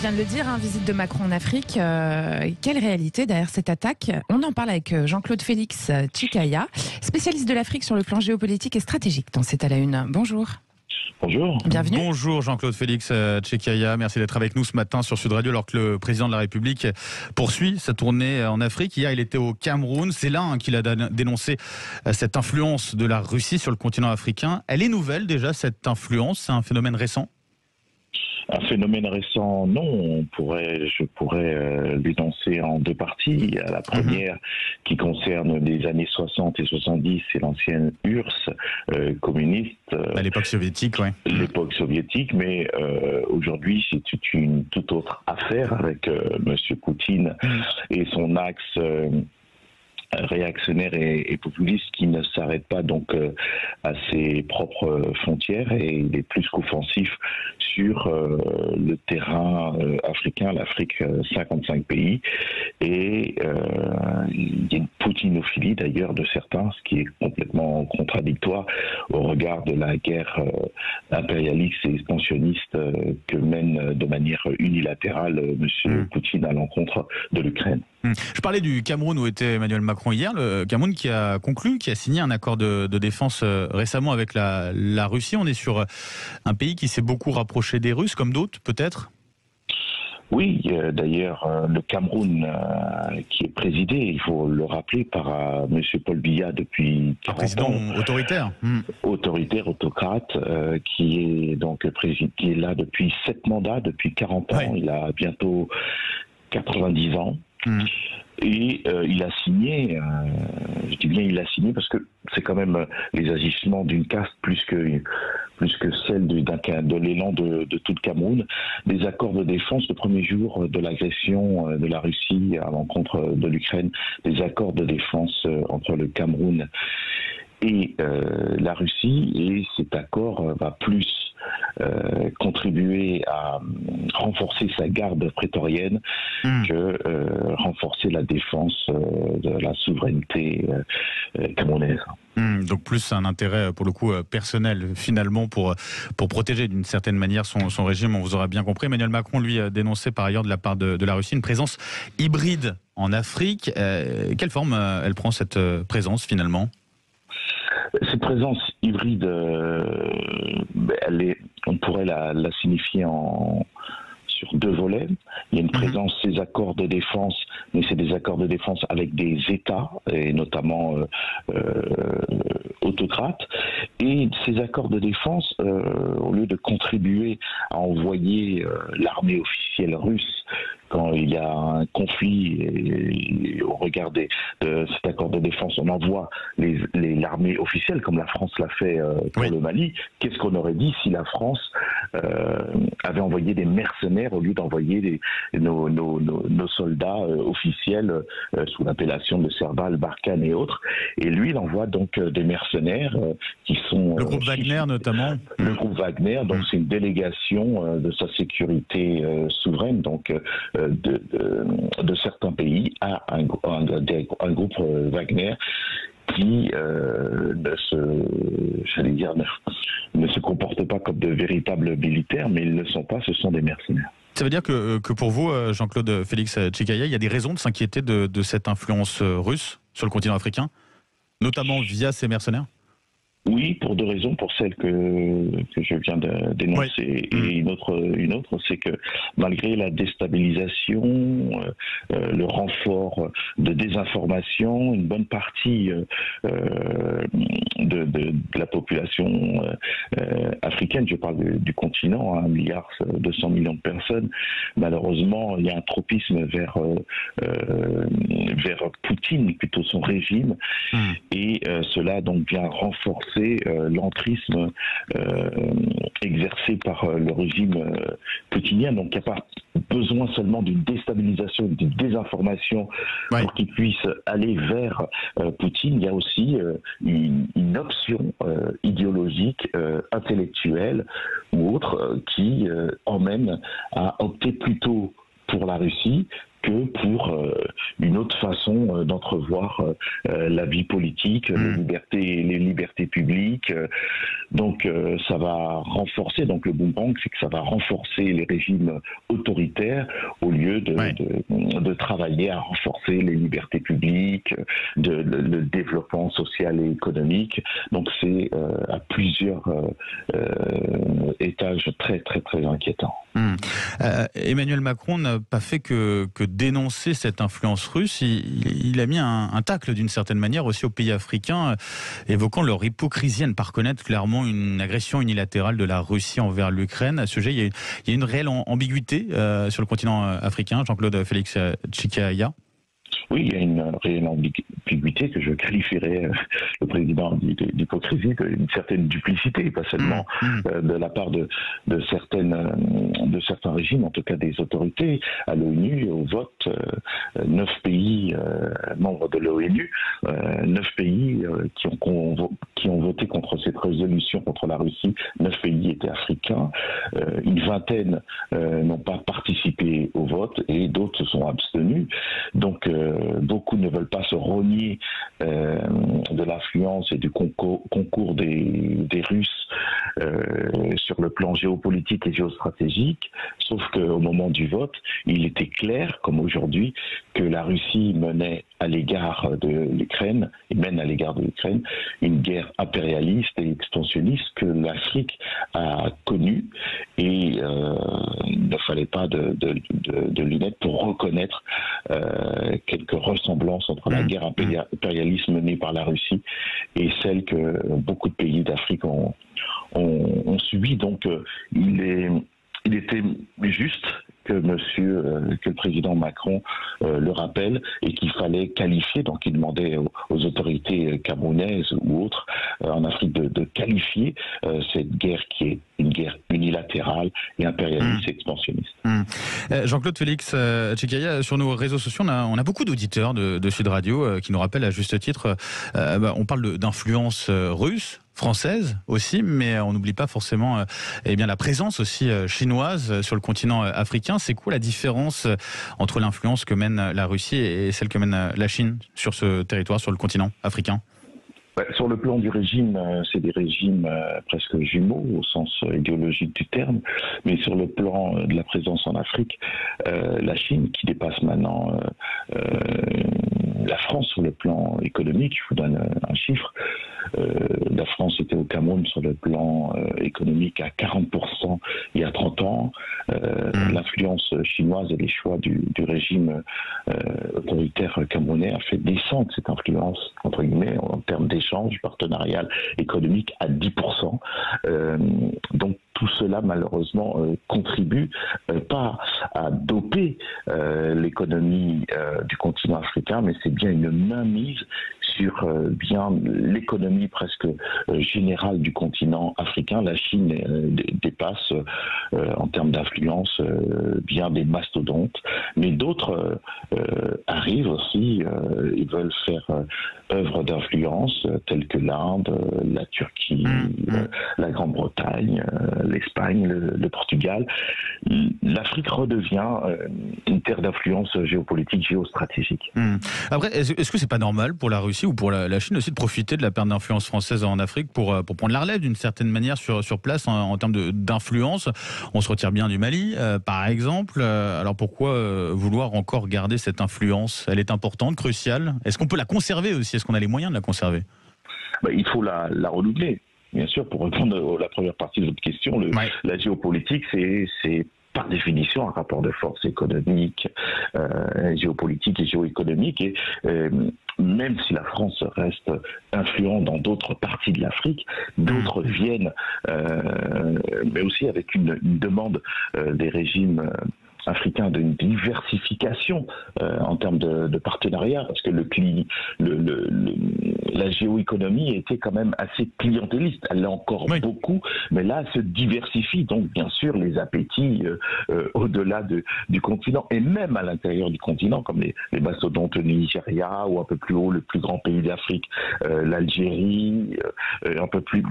vient de le dire, visite de Macron en Afrique. Quelle réalité derrière cette attaque? On en parle avec Jean-Claude Félix Tchikaya, spécialiste de l'Afrique sur le plan géopolitique et stratégique dans C'est à la une. Bonjour. Bonjour. Bienvenue. Bonjour Jean-Claude Félix Tchikaya, merci d'être avec nous ce matin sur Sud Radio alors que le président de la République poursuit sa tournée en Afrique. Hier il était au Cameroun, c'est là qu'il a dénoncé cette influence de la Russie sur le continent africain. Elle est nouvelle déjà cette influence, c'est un phénomène récent? Un phénomène récent, non. Je pourrais l'énoncer en deux parties. La première qui concerne les années 60 et 70, c'est l'ancienne URSS communiste. À l'époque soviétique, oui. L'époque soviétique, mais aujourd'hui c'est une toute autre affaire avec M. Poutine et son axe réactionnaire et populiste qui ne s'arrête pas donc à ses propres frontières et il est plus qu'offensif sur le terrain africain, l'Afrique, 55 pays et il y a une poutinophilie d'ailleurs de certains, ce qui est complètement contradictoire au regard de la guerre impérialiste et expansionniste que mène de manière unilatérale M. Poutine à l'encontre de l'Ukraine. Je parlais du Cameroun où était Emmanuel Macron hier, le Cameroun qui a signé un accord de défense récemment avec la Russie. On est sur un pays qui s'est beaucoup rapproché des Russes, comme d'autres peut-être? Oui, d'ailleurs, le Cameroun, qui est présidé, il faut le rappeler, par M. Paul Biya depuis 40 ans. Un président autoritaire. Autoritaire, autocrate, qui est donc qui est là depuis 7 mandats, depuis 40 ans. Ouais. Il a bientôt 90 ans. Et il a signé, je dis bien il a signé parce que c'est quand même les agissements d'une caste plus que celle de l'élan de tout le Cameroun, des accords de défense le premier jour de l'agression de la Russie à l'encontre de l'Ukraine, des accords de défense entre le Cameroun et la Russie, et cet accord va plus contribuer à renforcer sa garde prétorienne que renforcer la défense de la souveraineté camerounaise. Donc plus un intérêt pour le coup personnel finalement pour protéger d'une certaine manière son régime, on vous aura bien compris. Emmanuel Macron lui a dénoncé par ailleurs de la part de la Russie une présence hybride en Afrique. Quelle forme elle prend cette présence finalement? Cette présence hybride, on pourrait la signifier sur deux volets. Il y a une présence, ces accords de défense, mais c'est des accords de défense avec des États, et notamment autocrates. Et ces accords de défense, au lieu de contribuer à envoyer l'armée officielle russe quand il y a un conflit et au regard de cet accord de défense, on envoie l'armée officielle, comme la France l'a fait pour le Mali. Qu'est-ce qu'on aurait dit si la France avait envoyé des mercenaires au lieu d'envoyer nos soldats officiels sous l'appellation de Serval, Barkhane et autres? Et lui, il envoie donc des mercenaires qui sont... Le groupe Wagner notamment. Le groupe Wagner, donc c'est une délégation de sa sécurité souveraine, donc de certains pays à un groupe Wagner qui ne se comportent pas comme de véritables militaires, mais ils ne le sont pas, ce sont des mercenaires. Ça veut dire que pour vous, Jean-Claude Félix Tchikaya, il y a des raisons de s'inquiéter de cette influence russe sur le continent africain, notamment via ces mercenaires? Oui, pour deux raisons. Pour celle que je viens de dénoncer, et une autre, c'est que malgré la déstabilisation, le renfort de désinformation, une bonne partie de la population africaine, je parle du continent, 1,2 milliard de personnes, malheureusement, il y a un tropisme vers Poutine, plutôt son régime, et cela donc vient renforcer l'entrisme exercé par le régime poutinien. Donc il n'y a pas besoin seulement d'une déstabilisation, d'une désinformation pour qu'il puisse aller vers Poutine. Il y a aussi une option idéologique, intellectuelle ou autre qui emmène à opter plutôt pour la Russie que pour une autre façon d'entrevoir la vie politique, les libertés publiques, Donc ça va renforcer, donc le boomerang, c'est que ça va renforcer les régimes autoritaires au lieu de travailler à renforcer les libertés publiques, le développement social et économique. Donc c'est à plusieurs étages très très très inquiétant. Emmanuel Macron n'a pas fait que dénoncer cette influence russe. Il a mis un tacle d'une certaine manière aussi aux pays africains, évoquant leur hypocrisie à ne pas reconnaître clairement une agression unilatérale de la Russie envers l'Ukraine. À ce sujet, il y a une réelle ambiguïté sur le continent africain. Jean-Claude Félix Tchikaya. Oui, il y a une réelle ambiguïté que je qualifierais le président d'hypocrisie, d'une certaine duplicité, pas seulement de la part de certains régimes, en tout cas des autorités à l'ONU, au vote. 9 pays membres de l'ONU, 9 pays qui ont voté contre cette résolution contre la Russie, 9 pays étaient africains, une vingtaine n'ont pas participé au vote et d'autres se sont abstenus. Donc beaucoup ne veulent pas se renier de l'influence et du concours des Russes sur le plan géopolitique et géostratégique, sauf qu'au moment du vote, il était clair, comme aujourd'hui, que la Russie menait à l'égard de l'Ukraine, et mène à l'égard de l'Ukraine, une guerre impérialiste et expansionniste que l'Afrique a connue, et il ne fallait pas de lunettes pour reconnaître quelques ressemblances entre la guerre impérialiste menée par la Russie et celle que beaucoup de pays d'Afrique ont subi. Donc il était juste que le président Macron le rappelle et qu'il fallait qualifier, donc il demandait aux autorités camerounaises ou autres en Afrique de qualifier cette guerre qui est une guerre unilatérale et impérialiste et expansionniste. Jean-Claude Félix Tchikaya, sur nos réseaux sociaux, on a beaucoup d'auditeurs de Sud Radio qui nous rappellent à juste titre, on parle d'influence russe, française aussi, mais on n'oublie pas forcément la présence aussi chinoise sur le continent africain. C'est quoi la différence entre l'influence que mène la Russie et celle que mène la Chine sur ce territoire, sur le continent africain ? Sur le plan du régime, c'est des régimes presque jumeaux au sens idéologique du terme, mais sur le plan de la présence en Afrique, la Chine qui dépasse maintenant la France sur le plan économique, je vous donne un chiffre, la France était au Cameroun sur le plan économique à 40% il y a 30 ans. L'influence chinoise et les choix du régime autoritaire camerounais a fait descendre cette influence, entre guillemets, en termes d'échange partenarial économique à 10%. Donc tout cela, malheureusement, contribue pas à doper l'économie du continent africain, mais c'est bien une mainmise sur bien l'économie presque générale du continent africain. La Chine dépasse en termes d'influence bien des mastodontes, mais d'autres arrivent aussi, ils veulent faire œuvre d'influence telles que l'Inde, la Turquie, la Grande-Bretagne, l'Espagne, le Portugal. L'Afrique redevient une terre d'influence géopolitique, géostratégique. Après, est-ce que c'est pas normal pour la Russie ou pour la Chine aussi de profiter de la perte d'influence française en Afrique pour prendre la relève d'une certaine manière sur place en termes d'influence? On se retire bien du Mali, par exemple. Alors pourquoi vouloir encore garder cette influence? Elle est importante, cruciale. Est-ce qu'on peut la conserver aussi? Est-ce qu'on a les moyens de la conserver? Il faut la renouveler. Bien sûr, pour répondre à la première partie de votre question, la géopolitique, c'est par définition un rapport de force économique, géopolitique et géoéconomique. Et même si la France reste influente dans d'autres parties de l'Afrique, d'autres viennent, mais aussi avec une demande des régimes africain d'une diversification en termes de partenariat, parce que la géoéconomie était quand même assez clientéliste. Elle l'est encore beaucoup, mais là, elle se diversifie. Donc, bien sûr, les appétits au-delà du continent, et même à l'intérieur du continent, comme les mastodontes Nigeria, ou un peu plus haut, le plus grand pays d'Afrique, l'Algérie, un peu plus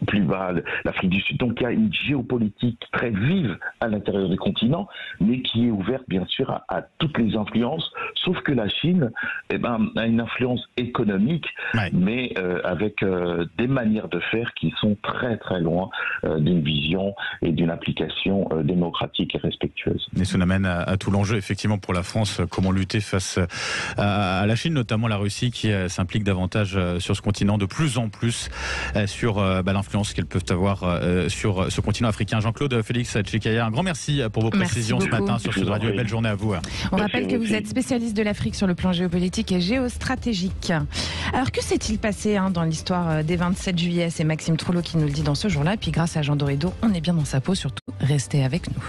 plus bas l'Afrique du Sud. Donc il y a une géopolitique très vive à l'intérieur du continent, mais qui est ouverte bien sûr à toutes les influences, sauf que la Chine a une influence économique, mais avec des manières de faire qui sont très très loin d'une vision et d'une application démocratique et respectueuse. Et ça nous amène à tout l'enjeu effectivement pour la France, comment lutter face à la Chine, notamment la Russie qui s'implique davantage sur ce continent, de plus en plus sur l'influence qu'elles peuvent avoir sur ce continent africain. Jean-Claude Félix Tchekaya, un grand merci pour vos précisions ce matin sur Sud Radio et belle journée à vous. On rappelle que vous êtes spécialiste de l'Afrique sur le plan géopolitique et géostratégique. Alors que s'est-il passé dans l'histoire des 27 juillet? C'est Maxime Troulot qui nous le dit dans ce jour-là. Puis grâce à Jean Dorido, on est bien dans sa peau. Surtout, restez avec nous.